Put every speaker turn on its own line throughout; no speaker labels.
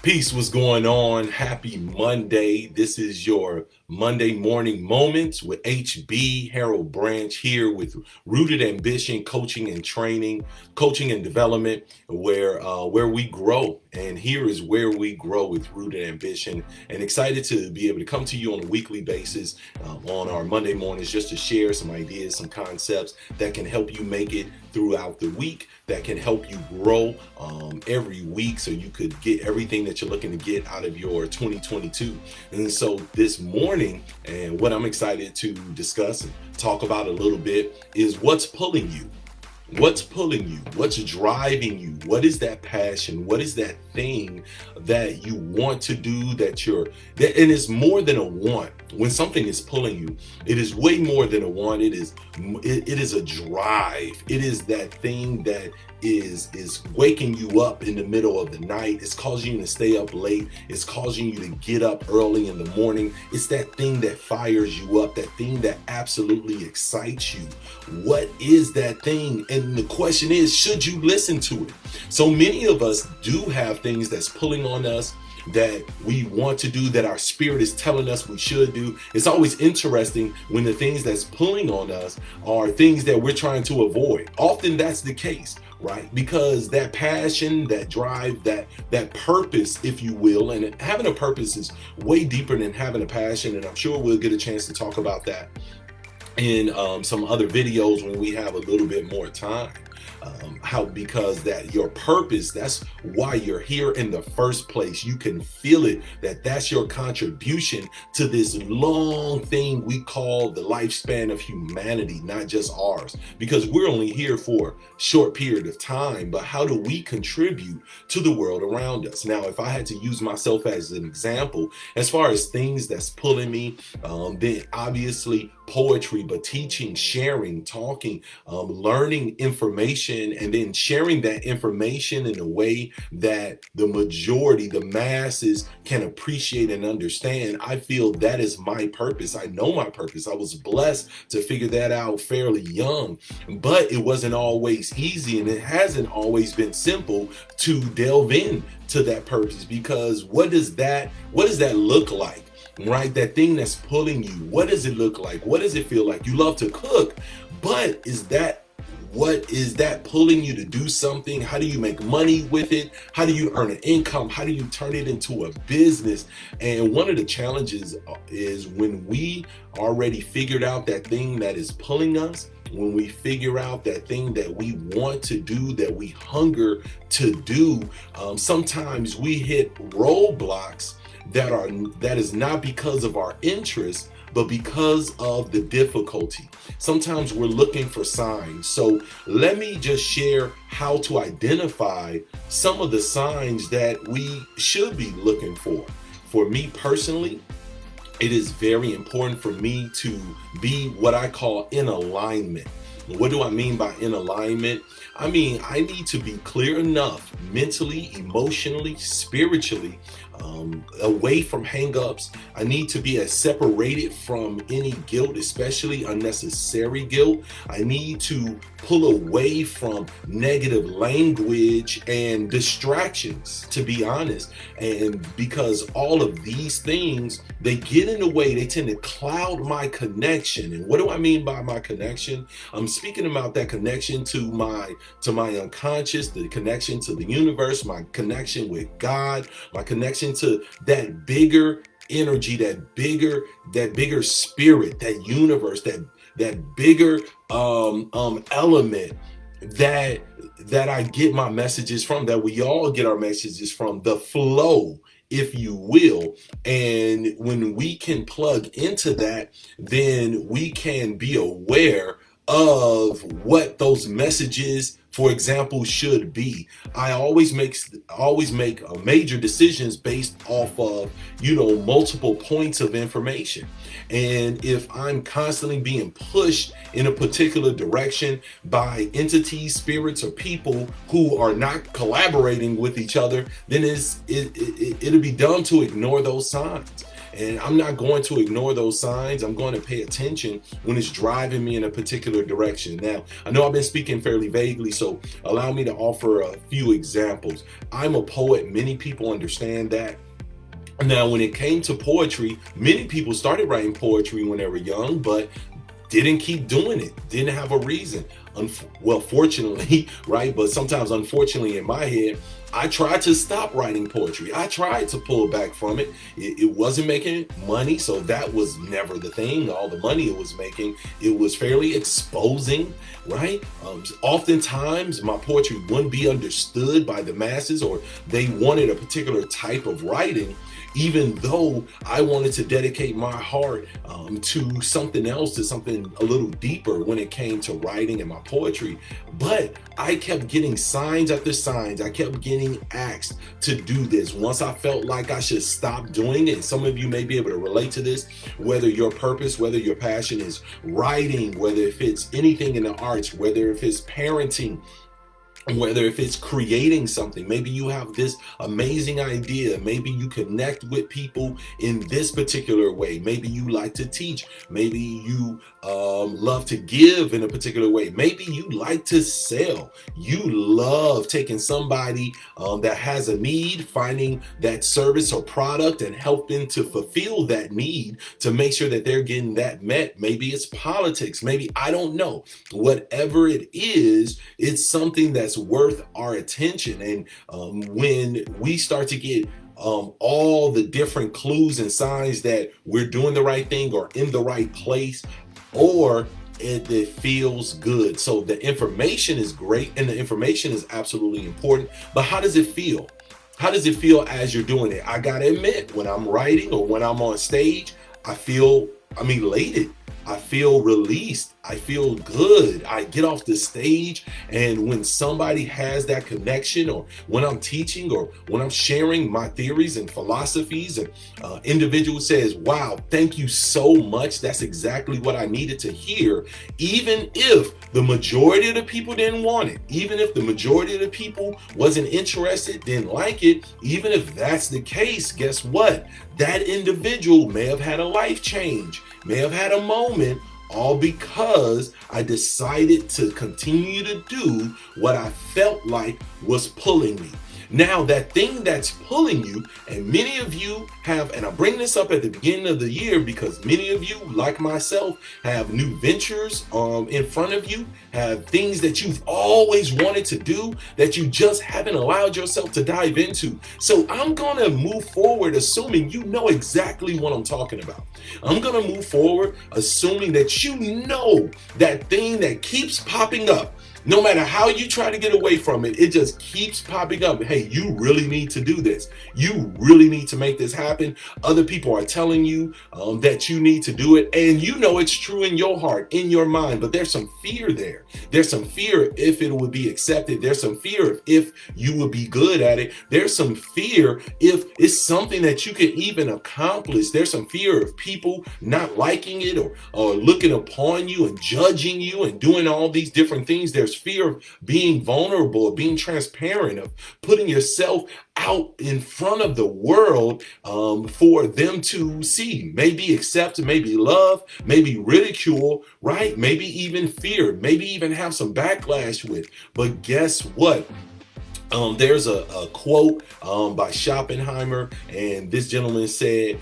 Peace, what's going on? Happy Monday. This is your Monday morning moments with HB Harold Branch here with Rooted Ambition Coaching and Training, Coaching and Development, where we grow. And here is where we grow with Rooted Ambition. And excited to be able to come to you on a weekly basis on our Monday mornings just to share some ideas, some concepts that can help you make it throughout the week, that can help you grow every week so you could get everything that you're looking to get out of your 2022. And so this morning, and what I'm excited to discuss and talk about a little bit is what's pulling you. What's pulling you? What's driving you? What is that passion? What is that thing that you want to do and it's more than a want. When something is pulling you, it is way more than a want. It is a drive. It is that thing that is waking you up in the middle of the night. It's causing you to stay up late. It's causing you to get up early in the morning. It's that thing that fires you up, that thing that absolutely excites you. What is that thing? And the question is, should you listen to it? So many of us do have things that's pulling on us that we want to do, that our spirit is telling us we should do. It's always interesting when the things that's pulling on us are things that we're trying to avoid. Often that's the case, right? Because that passion, that drive, that purpose, if you will, and having a purpose is way deeper than having a passion. And I'm sure we'll get a chance to talk about that in some other videos when we have a little bit more time. Because that your purpose, that's why you're here in the first place. You can feel it, that's your contribution to this long thing we call the lifespan of humanity, not just ours, because we're only here for a short period of time. But how do we contribute to the world around us? Now, if I had to use myself as an example, as far as things that's pulling me, then obviously poetry, but teaching, sharing, talking, learning information, and then sharing that information in a way that the majority, the masses, can appreciate and understand. I feel that is my purpose. I know my purpose. I was blessed to figure that out fairly young, but it wasn't always easy, and it hasn't always been simple to delve in to that purpose, because what does that look like? Right? That thing that's pulling you, what does it look like? What does it feel like? You love to cook, but what is that pulling you to do something? How do you make money with it? How do you earn an income? How do you turn it into a business? And one of the challenges is when we already figured out that thing that is pulling us, when we figure out that thing that we want to do, that we hunger to do, sometimes we hit roadblocks that is not because of our interest, but because of the difficulty. Sometimes we're looking for signs. So let me just share how to identify some of the signs that we should be looking for. For me personally, it is very important for me to be what I call in alignment. What do I mean by in alignment? I mean, I need to be clear enough mentally, emotionally, spiritually, away from hangups. I need to be as separated from any guilt, especially unnecessary guilt. I need to pull away from negative language and distractions, to be honest. And because all of these things, they get in the way, they tend to cloud my connection. And what do I mean by my connection? I'm speaking about that connection to my unconscious, the connection to the universe, my connection with God, my connection to that bigger energy, that bigger spirit, that universe, that bigger element that I get my messages from, that we all get our messages from, the flow, if you will. And when we can plug into that, then we can be aware of what those messages, for example, should be. I always make major decisions based off of, multiple points of information. And if I'm constantly being pushed in a particular direction by entities, spirits, or people who are not collaborating with each other, then it'll be dumb to ignore those signs. And I'm not going to ignore those signs. I'm going to pay attention when it's driving me in a particular direction. Now, I know I've been speaking fairly vaguely, so allow me to offer a few examples. I'm a poet. Many people understand that. Now, when it came to poetry, many people started writing poetry when they were young, but didn't keep doing it, didn't have a reason. Well, fortunately, right? But sometimes, unfortunately, in my head, I tried to stop writing poetry. I tried to pull back from it. It wasn't making money, so that was never the thing. All the money it was making, it was fairly exposing, right? Oftentimes, my poetry wouldn't be understood by the masses, or they wanted a particular type of writing, even though I wanted to dedicate my heart to something else, to something a little deeper when it came to writing and my poetry. But I kept getting signs after signs. I kept getting asked to do this. Once I felt like I should stop doing it, some of you may be able to relate to this, whether your purpose, whether your passion is writing, whether if it's anything in the arts, whether if it's parenting, whether if it's creating something. Maybe you have this amazing idea, maybe you connect with people in this particular way, maybe you like to teach, maybe you love to give in a particular way, maybe you like to sell, you love taking somebody that has a need, finding that service or product and helping to fulfill that need to make sure that they're getting that met. Maybe it's politics, maybe, I don't know, whatever it is, it's something that's worth our attention. And when we start to get all the different clues and signs that we're doing the right thing or in the right place, or it feels good. So the information is great and the information is absolutely important, but how does it feel? How does it feel as you're doing it? I gotta admit, when I'm writing or when I'm on stage, I'm elated. I feel released. I feel good. I get off the stage, and when somebody has that connection, or when I'm teaching, or when I'm sharing my theories and philosophies, and individual says, wow, thank you so much. That's exactly what I needed to hear. Even if the majority of the people didn't want it, even if the majority of the people wasn't interested, didn't like it, even if that's the case, guess what? That individual may have had a life change, may have had a moment, all because I decided to continue to do what I felt like was pulling me. Now, that thing that's pulling you, and many of you have, and I bring this up at the beginning of the year because many of you, like myself, have new ventures in front of you, have things that you've always wanted to do that you just haven't allowed yourself to dive into. So I'm gonna move forward assuming you know exactly what I'm talking about. I'm gonna move forward assuming that you know that thing that keeps popping up. No matter how you try to get away from it, it just keeps popping up. Hey, you really need to do this. You really need to make this happen. Other people are telling you that you need to do it, and you know it's true in your heart, in your mind, but there's some fear there. There's some fear if it would be accepted. There's some fear if you would be good at it. There's some fear if it's something that you can even accomplish. There's some fear of people not liking it, or looking upon you and judging you and doing all these different things. There's fear of being vulnerable, of being transparent, of putting yourself out in front of the world for them to see, maybe accept, maybe love, maybe ridicule, right? Maybe even fear, maybe even have some backlash with. But guess what? There's a quote by Schopenhauer, and this gentleman said,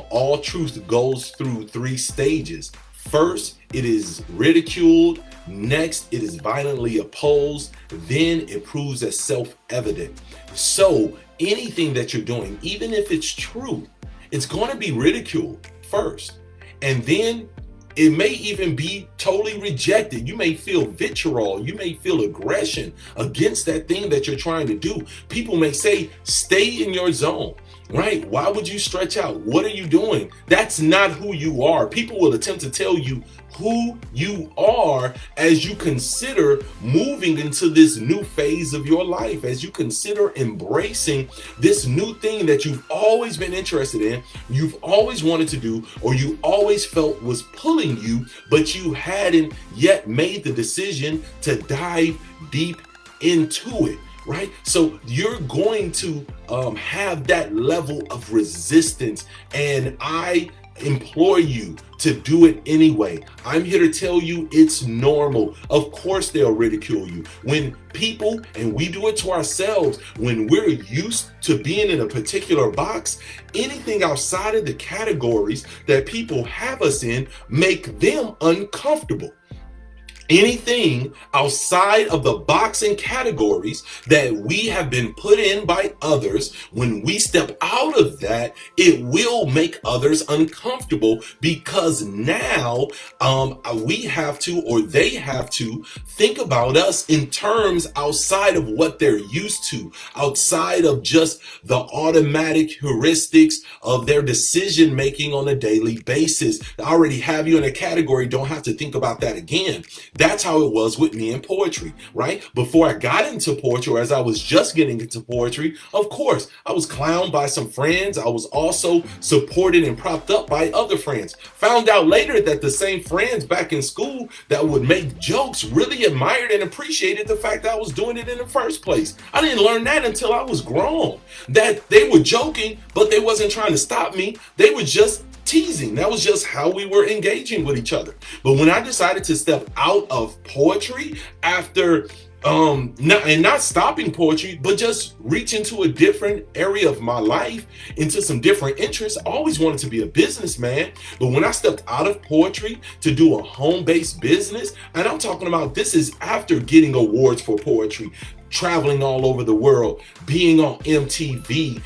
all truth goes through 3 stages. First, it is ridiculed. Next, it is violently opposed. Then it proves as self-evident. So anything that you're doing, even if it's true, it's going to be ridiculed first. And then it may even be totally rejected. You may feel vitriol. You may feel aggression against that thing that you're trying to do. People may say, stay in your zone. Right? Why would you stretch out? What are you doing? That's not who you are. People will attempt to tell you who you are as you consider moving into this new phase of your life, as you consider embracing this new thing that you've always been interested in, you've always wanted to do, or you always felt was pulling you, but you hadn't yet made the decision to dive deep into it. Right? So you're going to have that level of resistance. And I implore you to do it anyway. I'm here to tell you it's normal. Of course, they'll ridicule you. When people, and we do it to ourselves, when we're used to being in a particular box, anything outside of the categories that people have us in make them uncomfortable. Anything outside of the boxing categories that we have been put in by others, when we step out of that, it will make others uncomfortable, because now we have to, or they have to, think about us in terms outside of what they're used to, outside of just the automatic heuristics of their decision making on a daily basis. I already have you in a category, don't have to think about that again. That's how it was with me in poetry, right? Before I got into poetry, or as I was just getting into poetry, of course, I was clowned by some friends. I was also supported and propped up by other friends. Found out later that the same friends back in school that would make jokes really admired and appreciated the fact that I was doing it in the first place. I didn't learn that until I was grown, that they were joking, but they wasn't trying to stop me. They were just teasing. That was just how we were engaging with each other. But when I decided to step out of poetry after not stopping poetry, but just reaching to a different area of my life, into some different interests. I always wanted to be a businessman, but when I stepped out of poetry to do a home-based business, and I'm talking about, this is after getting awards for poetry, traveling all over the world, being on MTV,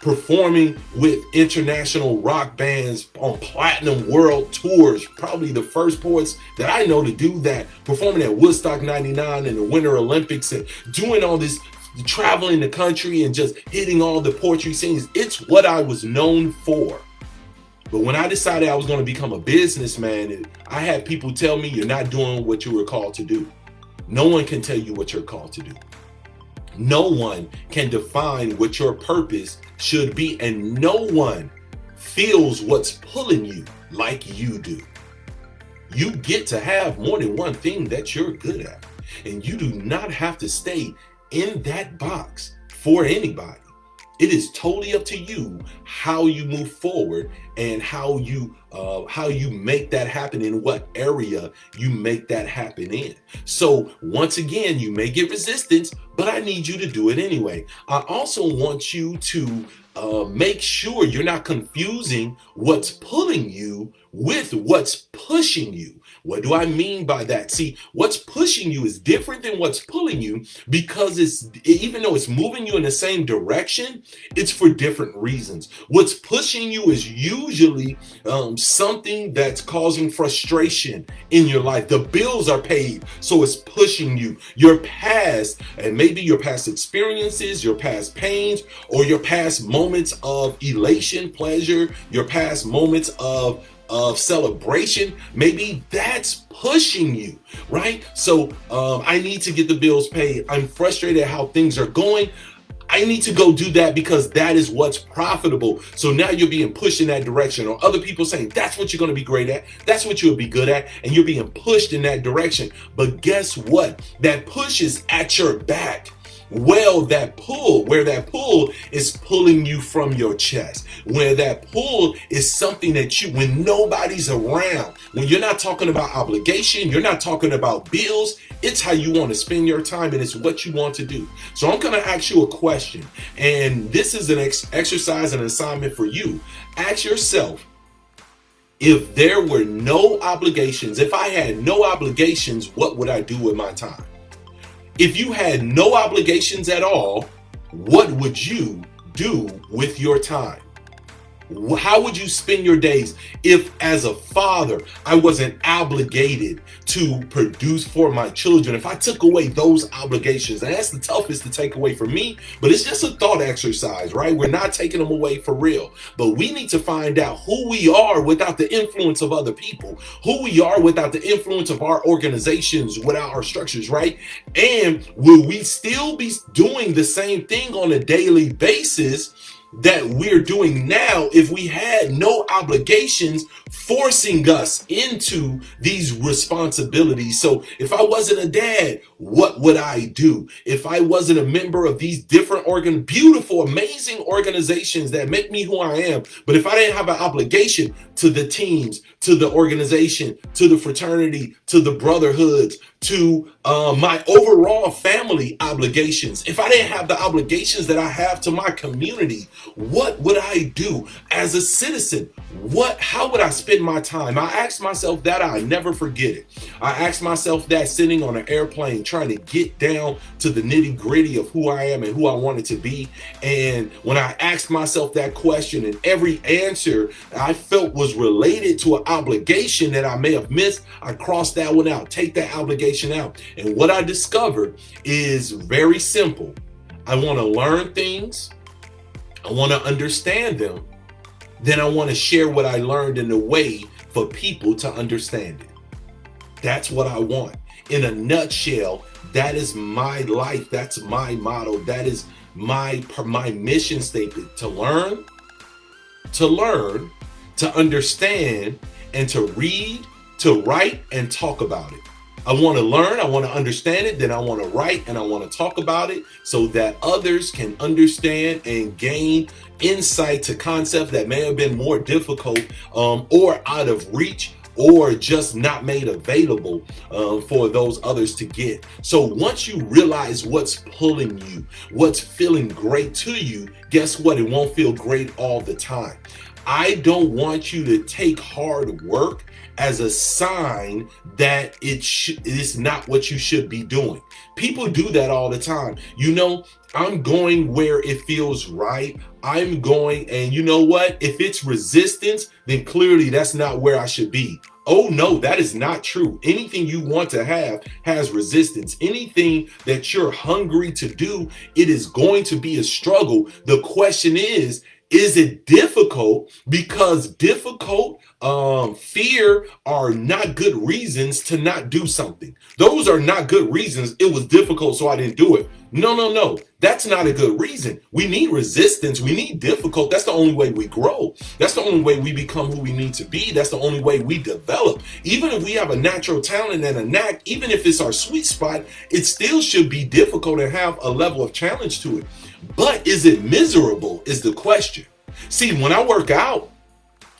performing with international rock bands on platinum world tours, probably the first poets that I know to do that, performing at Woodstock 99 and the Winter Olympics, and doing all this, traveling the country and just hitting all the poetry scenes. It's what I was known for. But when I decided I was going to become a businessman, I had people tell me, you're not doing what you were called to do. No one can tell you what you're called to do. No one can define what your purpose should be, and no one feels what's pulling you like you do. You get to have more than one thing that you're good at, and you do not have to stay in that box for anybody. It is totally up to you how you move forward and how you make that happen, in what area you make that happen in. So once again, you may get resistance, but I need you to do it anyway. I also want you to make sure you're not confusing what's pulling you with what's pushing you. What do I mean by that? See, what's pushing you is different than what's pulling you, because even though it's moving you in the same direction, it's for different reasons. What's pushing you is usually something that's causing frustration in your life. The bills are paid, so it's pushing you. Your past, and maybe your past experiences, your past pains, or your past moments of elation, pleasure, your past moments of celebration, maybe that's pushing you, right? So I need to get the bills paid. I'm frustrated at how things are going. I need to go do that because that is what's profitable. So now you're being pushed in that direction, or other people saying that's what you're going to be great at, that's what you'll be good at, and you're being pushed in that direction. But guess what? That push is at your back. Well, where that pull is pulling you from your chest, where that pull is something that you, when nobody's around, when you're not talking about obligation, you're not talking about bills, it's how you want to spend your time, and it's what you want to do. So I'm going to ask you a question, and this is an exercise, an assignment for you. Ask yourself, if there were no obligations, if I had no obligations, what would I do with my time? If you had no obligations at all, what would you do with your time? How would you spend your days if, as a father, I wasn't obligated to produce for my children? If I took away those obligations, and that's the toughest to take away from me, but it's just a thought exercise, right? We're not taking them away for real, but we need to find out who we are without the influence of other people, who we are without the influence of our organizations, without our structures, right? And will we still be doing the same thing on a daily basis that we're doing now if we had no obligations forcing us into these responsibilities. So if I wasn't a dad, what would I do? If I wasn't a member of these different beautiful, amazing organizations that make me who I am, but if I didn't have an obligation to the teams, to the organization, to the fraternity, to the brotherhoods, to my overall family obligations, if I didn't have the obligations that I have to my community, what would I do as a citizen? How would I spend my time? I asked myself that. I never forget it. I asked myself that sitting on an airplane trying to get down to the nitty gritty of who I am and who I wanted to be. And when I asked myself that question, and every answer I felt was related to an obligation that I may have missed, I crossed that one out, take that obligation out. And what I discovered is very simple. I want to learn things. I want to understand them. Then I want to share what I learned in a way for people to understand it. That's what I want. In a nutshell, that is my life. That's my motto. That is my mission statement: to learn, to understand, and to read, to write, and talk about it. I want to learn, I want to understand it, then I want to write and I want to talk about it so that others can understand and gain insight to concepts that may have been more difficult or out of reach, or just not made available for those others to get. So once you realize what's pulling you, what's feeling great to you, guess what? It won't feel great all the time. I don't want you to take hard work as a sign that it's not what you should be doing. People do that all the time. I'm going where it feels right. I'm going, and you know what? If it's resistance, then clearly that's not where I should be. Oh no, that is not true. Anything you want to have has resistance. Anything that you're hungry to do, it is going to be a struggle. The question is it difficult? Because difficult, fear are not good reasons to not do something. Those are not good reasons. It was difficult, so I didn't do it. No. That's not a good reason. We need resistance. We need difficult. That's the only way we grow. That's the only way we become who we need to be. That's the only way we develop. Even if we have a natural talent and a knack, even if it's our sweet spot, it still should be difficult and have a level of challenge to it. But is it miserable is the question. See, when I work out,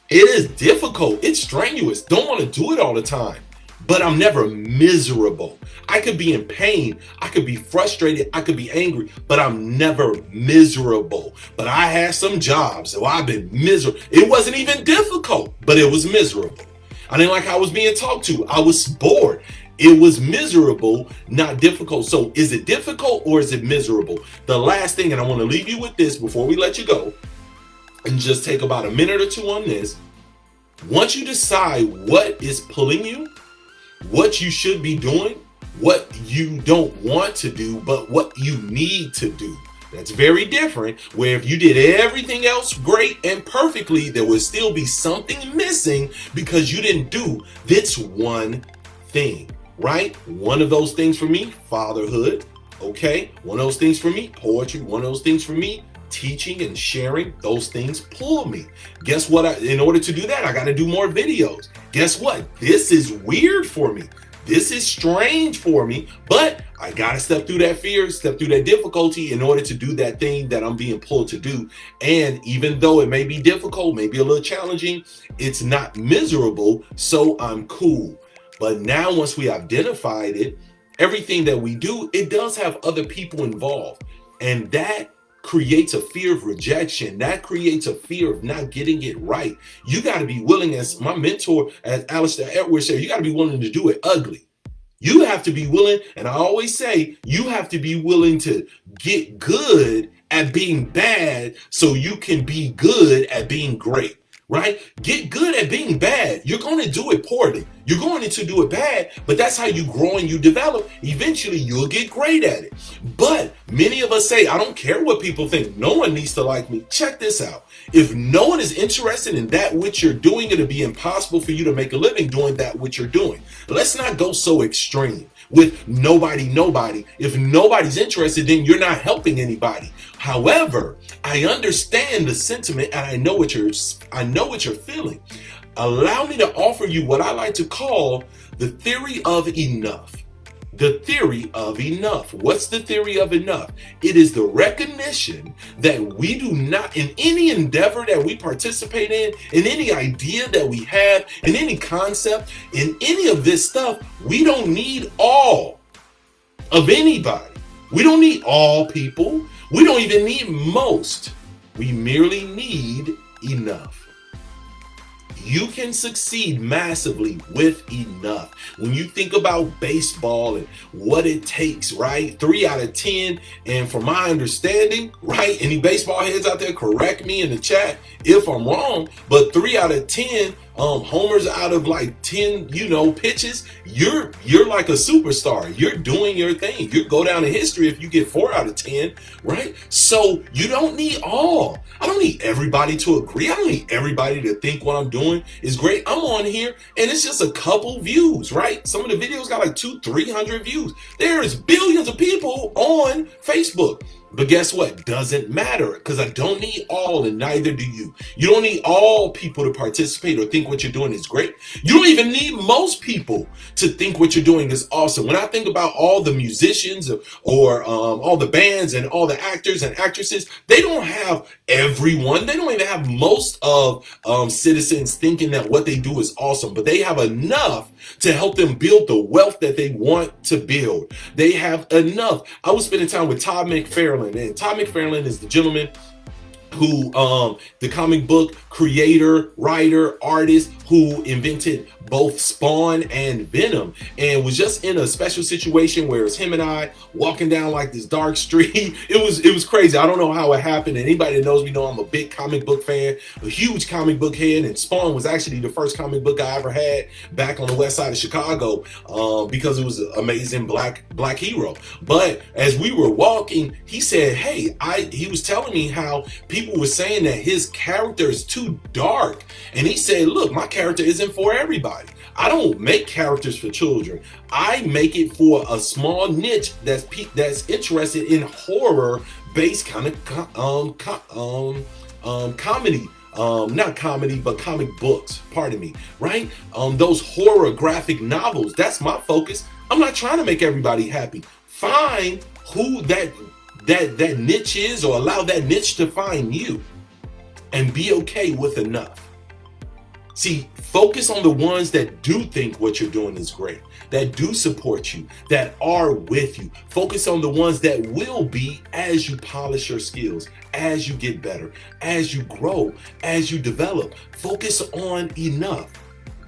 it is difficult. It's strenuous. Don't want to do it all the time. But I'm never miserable. I could be in pain. I could be frustrated. I could be angry, but I'm never miserable. But I had some jobs, so I've been miserable. It wasn't even difficult, but it was miserable. I didn't like how I was being talked to. I was bored. It was miserable, not difficult. So is it difficult or is it miserable? The last thing, and I want to leave you with this before we let you go, and just take about a minute or two on this. Once you decide what is pulling you, what you should be doing, what you don't want to do, but what you need to do. That's very different, where if you did everything else great and perfectly, there would still be something missing because you didn't do this one thing, right? One of those things for me, fatherhood, okay? One of those things for me, poetry. One of those things for me, teaching and sharing. Those things pull me. Guess what? In order to do that, I got to do more videos. Guess what? This is weird for me. This is strange for me, but I got to step through that fear, step through that difficulty in order to do that thing that I'm being pulled to do. And even though it may be difficult, maybe a little challenging, it's not miserable, so I'm cool. But now once we identified it, everything that we do, it does have other people involved. And that creates a fear of rejection. That creates a fear of not getting it right. You got to be willing, as my mentor, as Alistair Edwards said, you got to be willing to do it ugly. You have to be willing, and I always say, you have to be willing to get good at being bad so you can be good at being great. Right? Get good at being bad. You're going to do it poorly. You're going to do it bad, but that's how you grow and you develop. Eventually, you'll get great at it. But many of us say, I don't care what people think. No one needs to like me. Check this out. If no one is interested in that which you're doing, it'll be impossible for you to make a living doing that which you're doing. Let's not go so extreme. with nobody. If nobody's interested, then you're not helping anybody. However, I understand the sentiment and I know what you're feeling. Allow me to offer you what I like to call the theory of enough. The theory of enough. What's the theory of enough? It is the recognition that we do not, in any endeavor that we participate in any idea that we have, in any concept, in any of this stuff, we don't need all of anybody. We don't need all people. We don't even need most. We merely need enough. You can succeed massively with enough. When you think about baseball and what it takes, right? 3 out of 10. And from my understanding, right? Any baseball heads out there, correct me in the chat if I'm wrong, but 3 out of 10 homers out of like 10, pitches, you're like a superstar. You're doing your thing. You go down in history if you get 4 out of 10, right? So you don't need all. I don't need everybody to agree. I don't need everybody to think what I'm doing is great. I'm on here and it's just a couple views, right? Some of the videos got like 200-300 views. There's billions of people on Facebook. But guess what? Doesn't matter, because I don't need all, and neither do you. You don't need all people to participate or think what you're doing is great. You don't even need most people to think what you're doing is awesome. When I think about all the musicians or all the bands and all the actors and actresses, they don't have everyone. They don't even have most of citizens thinking that what they do is awesome, but they have enough to help them build the wealth that they want to build. They have enough. I was spending time with Todd McFarlane, and Todd McFarlane is the gentleman who the comic book creator, writer, artist who invented both Spawn and Venom, and was just in a special situation where it's him and I walking down like this dark street. It was crazy. I don't know how it happened. Anybody that knows me know I'm a big comic book fan, a huge comic book head, and Spawn was actually the first comic book I ever had back on the west side of Chicago, because it was an amazing black hero. But as we were walking, he said, hey, he was telling me how people were saying that his character is too dark, and he said, look, my character isn't for everybody. I don't make characters for children. I make it for a small niche that's interested in horror-based kind of comedy. Not comedy, but comic books, pardon me, right? Those horror graphic novels, that's my focus. I'm not trying to make everybody happy. Find who that niche is, or allow that niche to find you, and be okay with enough. See, focus on the ones that do think what you're doing is great, that do support you, that are with you. Focus on the ones that will be as you polish your skills, as you get better, as you grow, as you develop. Focus on enough.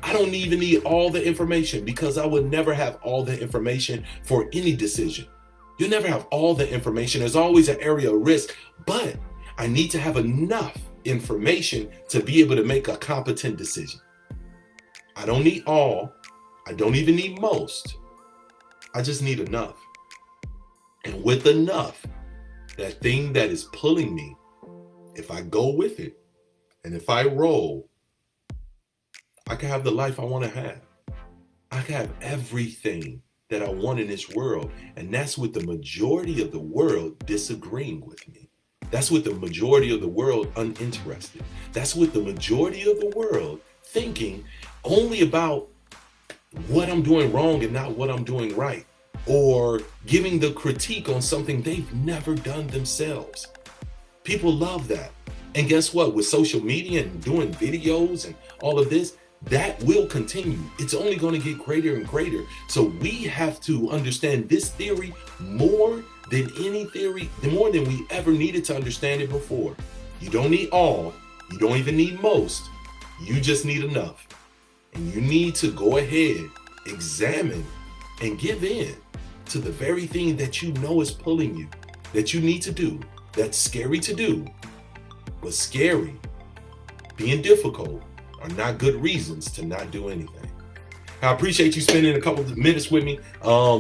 I don't even need all the information, because I would never have all the information for any decision. You'll never have all the information. There's always an area of risk, but I need to have enough information to be able to make a competent decision. I don't need all. I don't even need most. I just need enough. And with enough, that thing that is pulling me, if I go with it and if I roll, I can have the life I want to have. I can have everything that I want in this world. And that's with the majority of the world disagreeing with me. That's with the majority of the world uninterested. That's with the majority of the world thinking only about what I'm doing wrong and not what I'm doing right, or giving the critique on something they've never done themselves. People love that. And guess what? With social media and doing videos and all of this, that will continue. It's only going to get greater and greater. So we have to understand this theory more than any theory, more than we ever needed to understand it before. You don't need all. You don't even need most. You just need enough. And you need to go ahead, examine, and give in to the very thing that you know is pulling you, that you need to do, that's scary to do. But scary, being difficult, are not good reasons to not do anything. I appreciate you spending a couple of minutes with me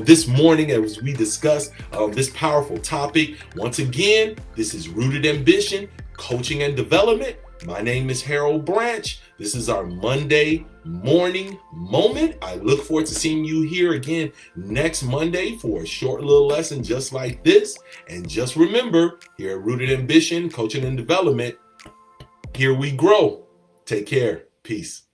this morning as we discuss this powerful topic. Once again, this is Rooted Ambition, Coaching and Development. My name is Harold Branch. This is our Monday morning moment. I look forward to seeing you here again next Monday for a short little lesson just like this. And just remember, here at Rooted Ambition, Coaching and Development, here we grow. Take care. Peace.